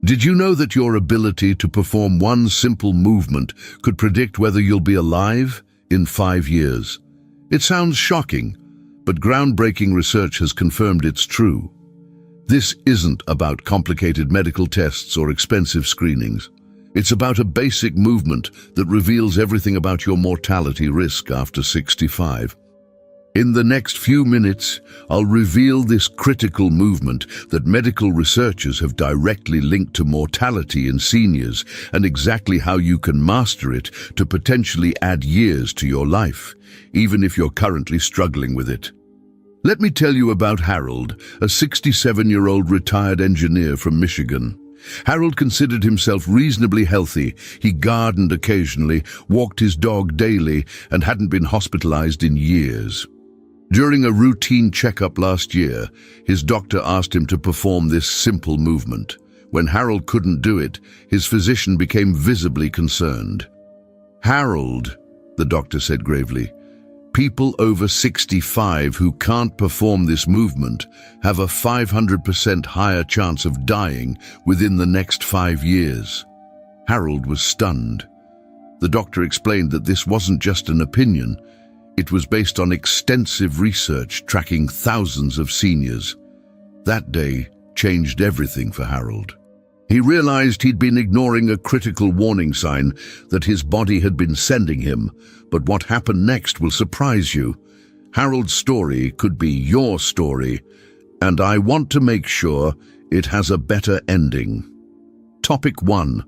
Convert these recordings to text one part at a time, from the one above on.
Did you know that your ability to perform one simple movement could predict whether you'll be alive in 5 years? It sounds shocking, but groundbreaking research has confirmed it's true. This isn't about complicated medical tests or expensive screenings. It's about a basic movement that reveals everything about your mortality risk after 65. In the next few minutes, I'll reveal this critical movement that medical researchers have directly linked to mortality in seniors and exactly how you can master it to potentially add years to your life, even if you're currently struggling with it. Let me tell you about Harold, a 67-year-old retired engineer from Michigan. Harold considered himself reasonably healthy. He gardened occasionally, walked his dog daily, and hadn't been hospitalized in years. During a routine checkup last year, his doctor asked him to perform this simple movement. When Harold couldn't do it, his physician became visibly concerned. "Harold," the doctor said gravely, "people over 65 who can't perform this movement have a 500% higher chance of dying within the next 5 years." Harold was stunned. The doctor explained that this wasn't just an opinion. It was based on extensive research tracking thousands of seniors. That day changed everything for Harold. He realized he'd been ignoring a critical warning sign that his body had been sending him, but what happened next will surprise you. Harold's story could be your story, and I want to make sure it has a better ending. Topic 1.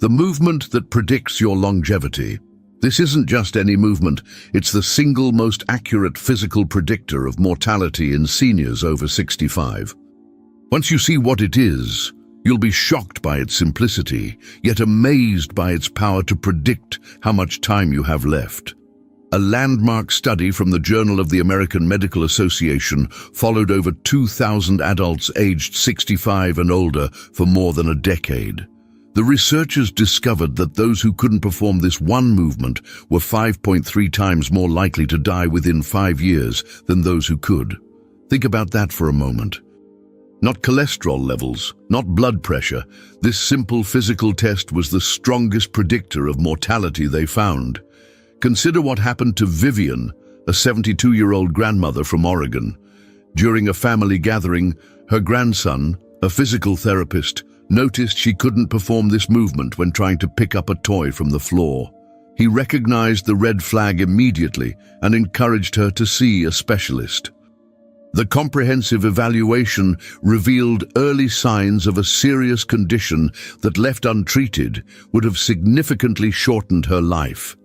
The movement that predicts your longevity. This isn't just any movement, it's the single most accurate physical predictor of mortality in seniors over 65. Once you see what it is, you'll be shocked by its simplicity, yet amazed by its power to predict how much time you have left. A landmark study from the Journal of the American Medical Association followed over 2,000 adults aged 65 and older for more than a decade. The researchers discovered that those who couldn't perform this one movement were 5.3 times more likely to die within 5 years than those who could. Think about that for a moment. Not cholesterol levels, not blood pressure. This simple physical test was the strongest predictor of mortality they found. Consider what happened to Vivian, a 72-year-old grandmother from Oregon. During a family gathering, her grandson, a physical therapist, noticed she couldn't perform this movement when trying to pick up a toy from the floor. He recognized the red flag immediately and encouraged her to see a specialist. The comprehensive evaluation revealed early signs of a serious condition that, left untreated, would have significantly shortened her life.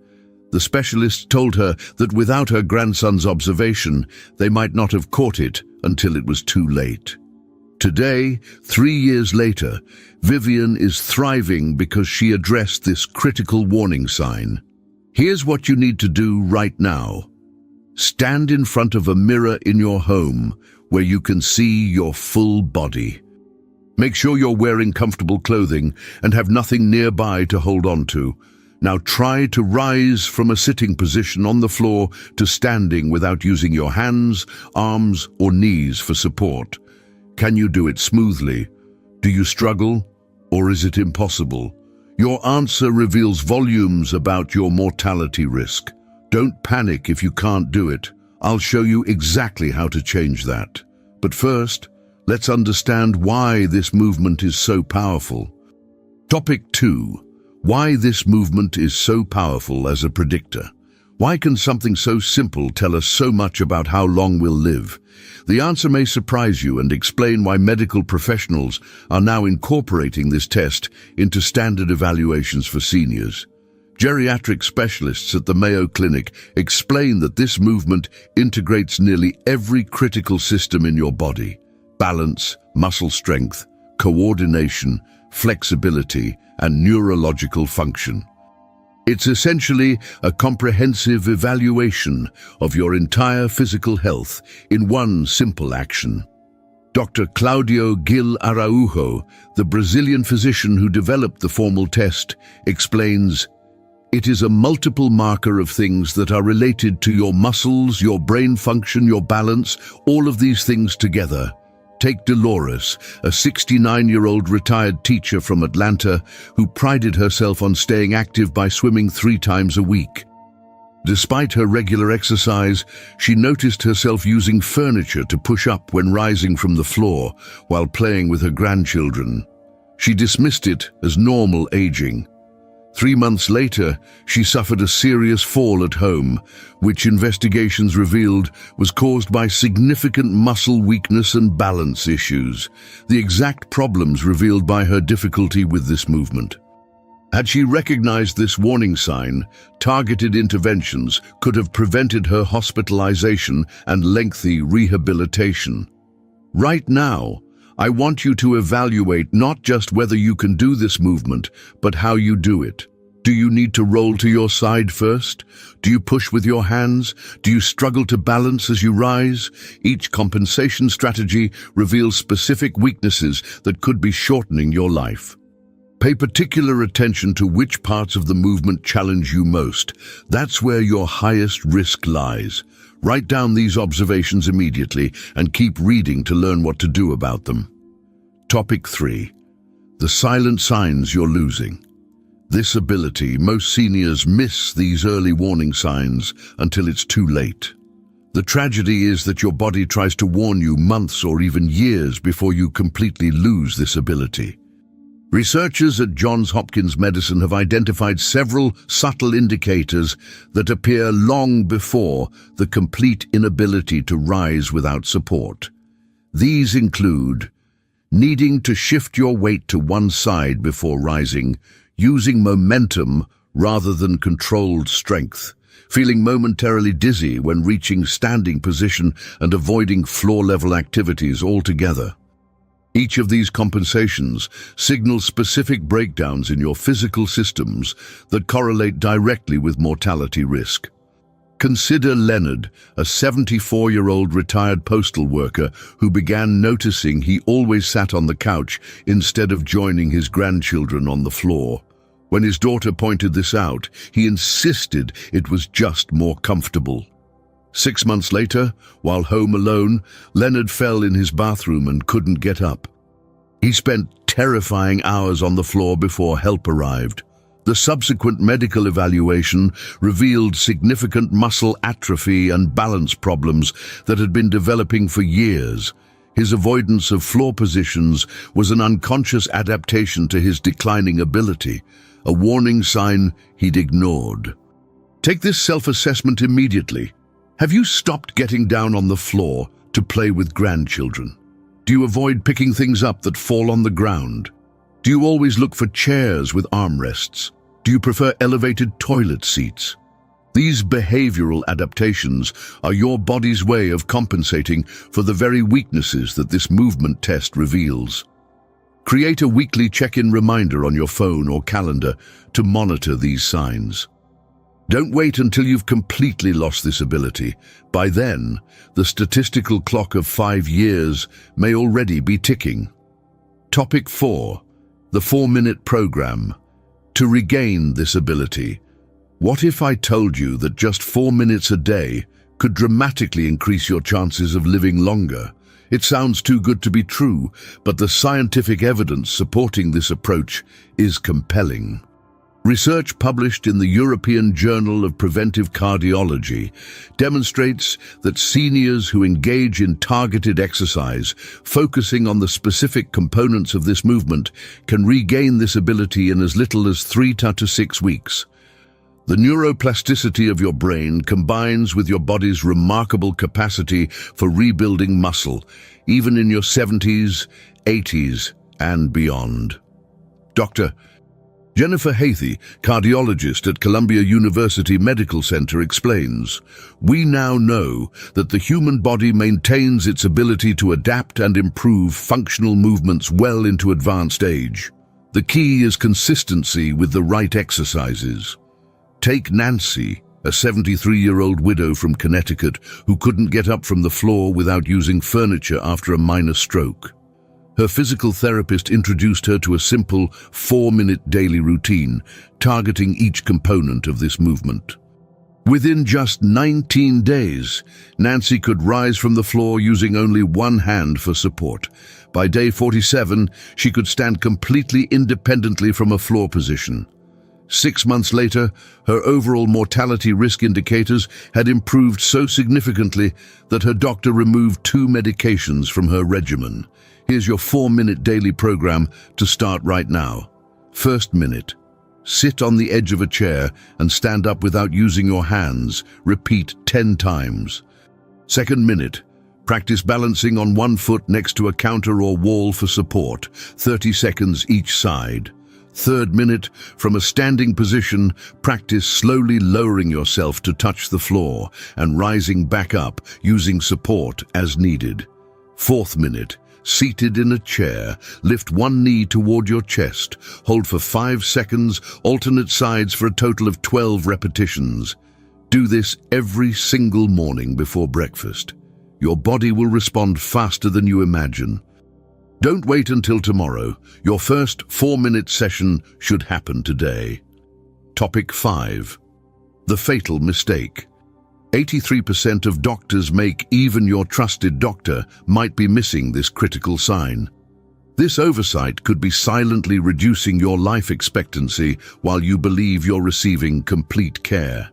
The specialist told her that without her grandson's observation, they might not have caught it until it was too late. Today, 3 years later, Vivian is thriving because she addressed this critical warning sign. Here's what you need to do right now. Stand in front of a mirror in your home where you can see your full body. Make sure you're wearing comfortable clothing and have nothing nearby to hold on to. Now try to rise from a sitting position on the floor to standing without using your hands, arms, or knees for support. Can you do it smoothly? Do you struggle, or is it impossible? Your answer reveals volumes about your mortality risk. Don't panic if you can't do it. I'll show you exactly how to change that. But first, let's understand why this movement is so powerful. Topic 2. Why this movement is so powerful as a predictor. Why can something so simple tell us so much about how long we'll live? The answer may surprise you and explain why medical professionals are now incorporating this test into standard evaluations for seniors. Geriatric specialists at the Mayo Clinic explain that this movement integrates nearly every critical system in your body: balance, muscle strength, coordination, flexibility, and neurological function. It's essentially a comprehensive evaluation of your entire physical health in one simple action. Dr. Claudio Gil Araujo, the Brazilian physician who developed the formal test, explains, "It is a multiple marker of things that are related to your muscles, your brain function, your balance, all of these things together. Take Dolores, a 69-year-old retired teacher from Atlanta who prided herself on staying active by swimming 3 times a week. Despite her regular exercise, she noticed herself using furniture to push up when rising from the floor while playing with her grandchildren. She dismissed it as normal aging. 3 months later, she suffered a serious fall at home, which investigations revealed was caused by significant muscle weakness and balance issues, the exact problems revealed by her difficulty with this movement. Had she recognized this warning sign, targeted interventions could have prevented her hospitalization and lengthy rehabilitation. Right now, I want you to evaluate not just whether you can do this movement, but how you do it. Do you need to roll to your side first? Do you push with your hands? Do you struggle to balance as you rise? Each compensation strategy reveals specific weaknesses that could be shortening your life. Pay particular attention to which parts of the movement challenge you most. That's where your highest risk lies. Write down these observations immediately and keep reading to learn what to do about them. Topic 3. The silent signs you're losing. This ability, most seniors miss these early warning signs until it's too late. The tragedy is that your body tries to warn you months or even years before you completely lose this ability. Researchers at Johns Hopkins Medicine have identified several subtle indicators that appear long before the complete inability to rise without support. These include needing to shift your weight to one side before rising, using momentum rather than controlled strength, feeling momentarily dizzy when reaching standing position and avoiding floor-level activities altogether. Each of these compensations signals specific breakdowns in your physical systems that correlate directly with mortality risk. Consider Leonard, a 74-year-old retired postal worker who began noticing he always sat on the couch instead of joining his grandchildren on the floor. When his daughter pointed this out, he insisted it was just more comfortable. 6 months later, while home alone, Leonard fell in his bathroom and couldn't get up. He spent terrifying hours on the floor before help arrived. The subsequent medical evaluation revealed significant muscle atrophy and balance problems that had been developing for years. His avoidance of floor positions was an unconscious adaptation to his declining ability, a warning sign he'd ignored. Take this self-assessment immediately. Have you stopped getting down on the floor to play with grandchildren? Do you avoid picking things up that fall on the ground? Do you always look for chairs with armrests? Do you prefer elevated toilet seats? These behavioral adaptations are your body's way of compensating for the very weaknesses that this movement test reveals. Create a weekly check-in reminder on your phone or calendar to monitor these signs. Don't wait until you've completely lost this ability. By then, the statistical clock of 5 years may already be ticking. Topic 4. The 4-minute program. To regain this ability. What if I told you that just 4 minutes a day could dramatically increase your chances of living longer? It sounds too good to be true, but the scientific evidence supporting this approach is compelling. Research published in the European Journal of Preventive Cardiology demonstrates that seniors who engage in targeted exercise, focusing on the specific components of this movement, can regain this ability in as little as 3 to 6 weeks. The neuroplasticity of your brain combines with your body's remarkable capacity for rebuilding muscle, even in your 70s, 80s, and beyond. Dr. Jennifer Hathey, cardiologist at Columbia University Medical Center, explains, "We now know that the human body maintains its ability to adapt and improve functional movements well into advanced age. The key is consistency with the right exercises." Take Nancy, a 73-year-old widow from Connecticut who couldn't get up from the floor without using furniture after a minor stroke. Her physical therapist introduced her to a simple 4-minute daily routine, targeting each component of this movement. Within just 19 days, Nancy could rise from the floor using only one hand for support. By day 47, she could stand completely independently from a floor position. 6 months later, her overall mortality risk indicators had improved so significantly that her doctor removed 2 medications from her regimen. Here's your 4-minute daily program to start right now. First minute. Sit on the edge of a chair and stand up without using your hands. Repeat 10 times. Second minute. Practice balancing on one foot next to a counter or wall for support. 30 seconds each side. Third minute, from a standing position, practice slowly lowering yourself to touch the floor and rising back up using support as needed. Fourth minute, seated in a chair, lift one knee toward your chest, hold for 5 seconds, alternate sides for a total of 12 repetitions. Do this every single morning before breakfast. Your body will respond faster than you imagine. Don't wait until tomorrow. Your first 4-minute session should happen today. Topic 5. The fatal mistake. 83% of doctors make. Even your trusted doctor might be missing this critical sign. This oversight could be silently reducing your life expectancy while you believe you're receiving complete care.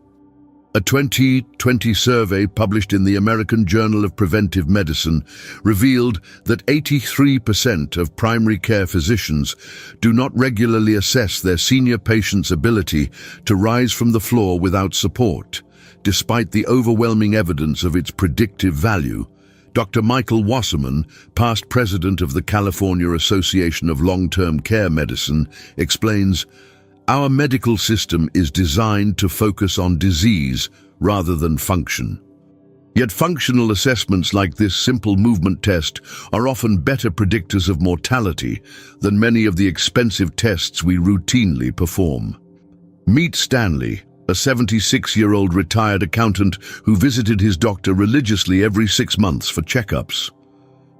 A 2020 survey published in the American Journal of Preventive Medicine revealed that 83% of primary care physicians do not regularly assess their senior patients' ability to rise from the floor without support, despite the overwhelming evidence of its predictive value. Dr. Michael Wasserman, past president of the California Association of Long-Term Care Medicine, explains, "Our medical system is designed to focus on disease rather than function. Yet functional assessments like this simple movement test are often better predictors of mortality than many of the expensive tests we routinely perform." Meet Stanley, a 76-year-old retired accountant who visited his doctor religiously every 6 months for checkups.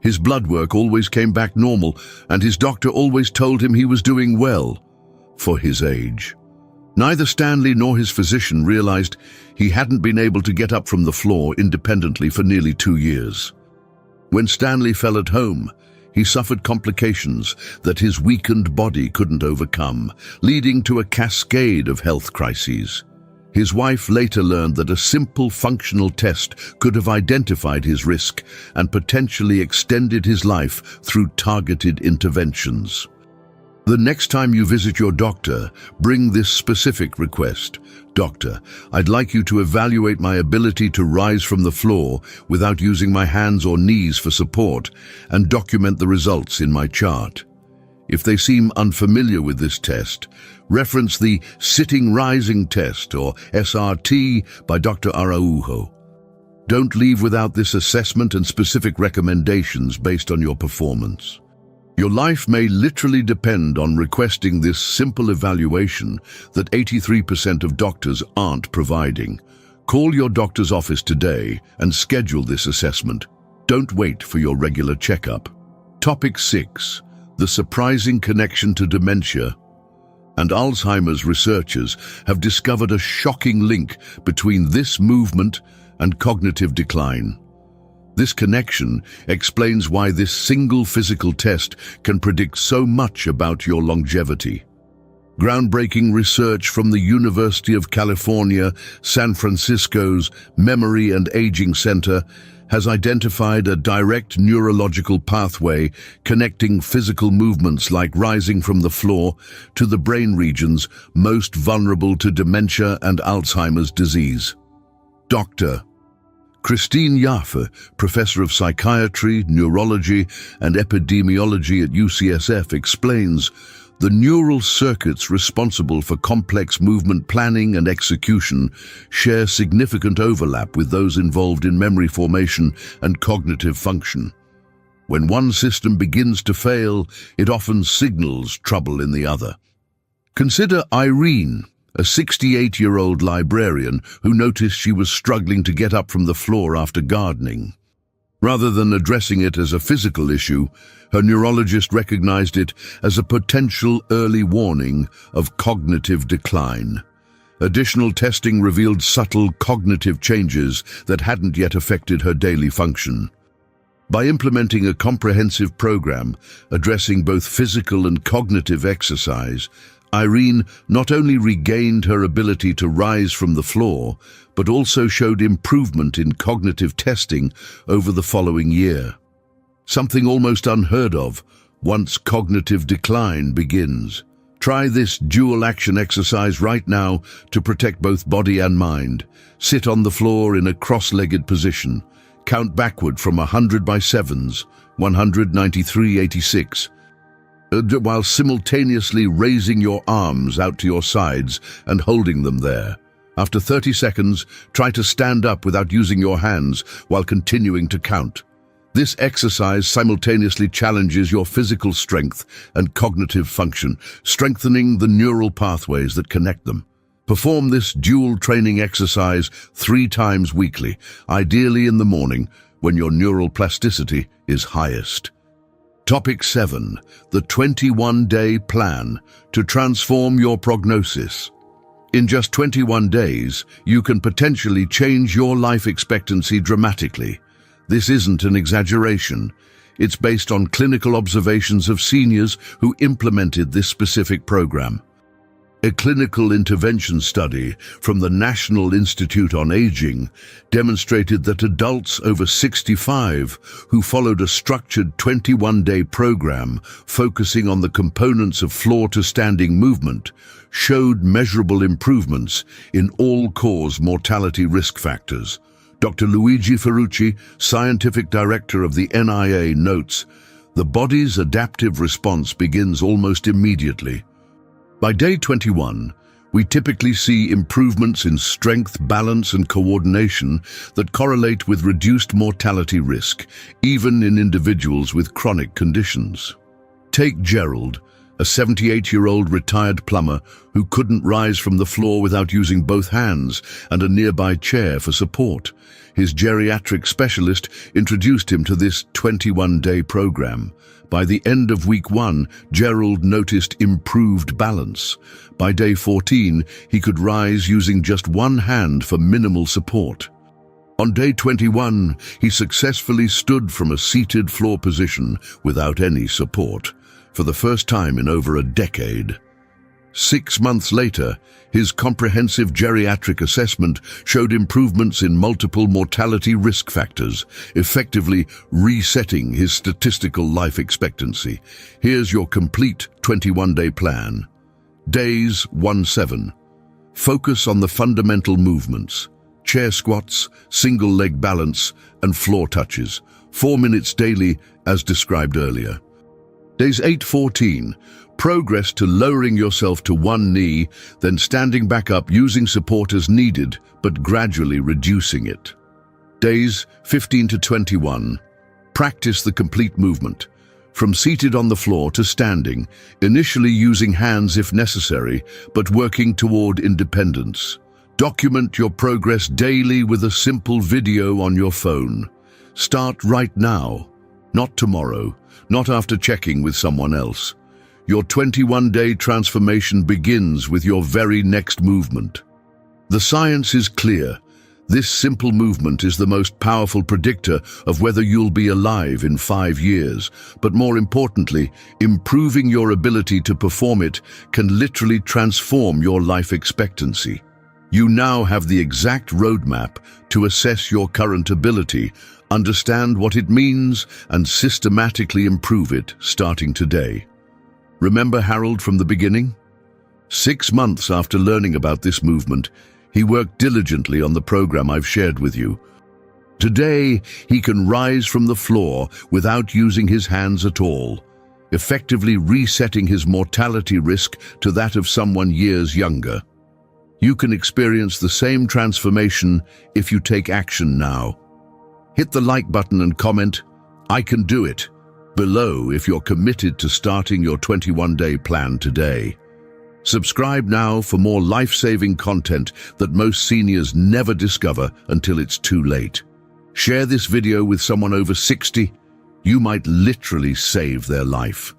His blood work always came back normal, and his doctor always told him he was doing well for his age. Neither Stanley nor his physician realized he hadn't been able to get up from the floor independently for nearly 2 years. When Stanley fell at home, he suffered complications that his weakened body couldn't overcome, leading to a cascade of health crises. His wife later learned that a simple functional test could have identified his risk and potentially extended his life through targeted interventions. The next time you visit your doctor, bring this specific request. "Doctor, I'd like you to evaluate my ability to rise from the floor without using my hands or knees for support and document the results in my chart." If they seem unfamiliar with this test, reference the Sitting Rising Test, or SRT, by Dr. Araujo. Don't leave without this assessment and specific recommendations based on your performance. Your life may literally depend on requesting this simple evaluation that 83% of doctors aren't providing. Call your doctor's office today and schedule this assessment. Don't wait for your regular checkup. Topic 6. The surprising connection to dementia and Alzheimer's. Researchers have discovered a shocking link between this movement and cognitive decline. This connection explains why this single physical test can predict so much about your longevity. Groundbreaking research from the University of California, San Francisco's Memory and Aging Center has identified a direct neurological pathway connecting physical movements like rising from the floor to the brain regions most vulnerable to dementia and Alzheimer's disease. Dr. Christine Jaffe, professor of psychiatry, neurology, and epidemiology at UCSF, explains the neural circuits responsible for complex movement planning and execution share significant overlap with those involved in memory formation and cognitive function. When one system begins to fail, it often signals trouble in the other. Consider Irene, a 68-year-old librarian who noticed she was struggling to get up from the floor after gardening. Rather than addressing it as a physical issue, her neurologist recognized it as a potential early warning of cognitive decline. Additional testing revealed subtle cognitive changes that hadn't yet affected her daily function. By implementing a comprehensive program addressing both physical and cognitive exercise, Irene not only regained her ability to rise from the floor, but also showed improvement in cognitive testing over the following year. Something almost unheard of once cognitive decline begins. Try this dual-action exercise right now to protect both body and mind. Sit on the floor in a cross-legged position. Count backward from 100 by 7s, 193, 86, while simultaneously raising your arms out to your sides and holding them there. After 30 seconds, try to stand up without using your hands while continuing to count. This exercise simultaneously challenges your physical strength and cognitive function, strengthening the neural pathways that connect them. Perform this dual training exercise 3 times weekly, ideally in the morning when your neural plasticity is highest. Topic 7. The 21-day plan to transform your prognosis. In just 21 days, you can potentially change your life expectancy dramatically. This isn't an exaggeration. It's based on clinical observations of seniors who implemented this specific program. A clinical intervention study from the National Institute on Aging demonstrated that adults over 65 who followed a structured 21-day program focusing on the components of floor-to-standing movement showed measurable improvements in all-cause mortality risk factors. Dr. Luigi Ferrucci, scientific director of the NIA, notes, "The body's adaptive response begins almost immediately. By day 21, we typically see improvements in strength, balance, and coordination that correlate with reduced mortality risk, even in individuals with chronic conditions." Take Gerald, a 78-year-old retired plumber who couldn't rise from the floor without using both hands and a nearby chair for support. His geriatric specialist introduced him to this 21-day program. By the end of week 1, Gerald noticed improved balance. By day 14, he could rise using just one hand for minimal support. On day 21, he successfully stood from a seated floor position without any support, for the first time in over a decade. 6 months later, his comprehensive geriatric assessment showed improvements in multiple mortality risk factors, effectively resetting his statistical life expectancy. Here's your complete 21-day plan. Days 1-7. Focus on the fundamental movements: chair squats, single leg balance, and floor touches. 4 minutes daily, as described earlier. Days 8-14. Progress to lowering yourself to one knee, then standing back up using support as needed, but gradually reducing it. Days 15-21. Practice the complete movement, from seated on the floor to standing, initially using hands if necessary, but working toward independence. Document your progress daily with a simple video on your phone. Start right now, not tomorrow, not after checking with someone else. Your 21-day transformation begins with your very next movement. The science is clear. This simple movement is the most powerful predictor of whether you'll be alive in 5 years. But more importantly, improving your ability to perform it can literally transform your life expectancy. You now have the exact roadmap to assess your current ability, understand what it means, and systematically improve it starting today. Remember Harold from the beginning? 6 months after learning about this movement, he worked diligently on the program I've shared with you. Today, he can rise from the floor without using his hands at all, effectively resetting his mortality risk to that of someone years younger. You can experience the same transformation if you take action now. Hit the like button and comment, "I can do it," below if you're committed to starting your 21-day plan today. Subscribe now for more life-saving content that most seniors never discover until it's too late. Share this video with someone over 60. You might literally save their life.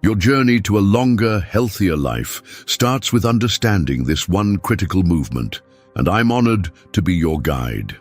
Your journey to a longer, healthier life starts with understanding this one critical movement, and I'm honored to be your guide.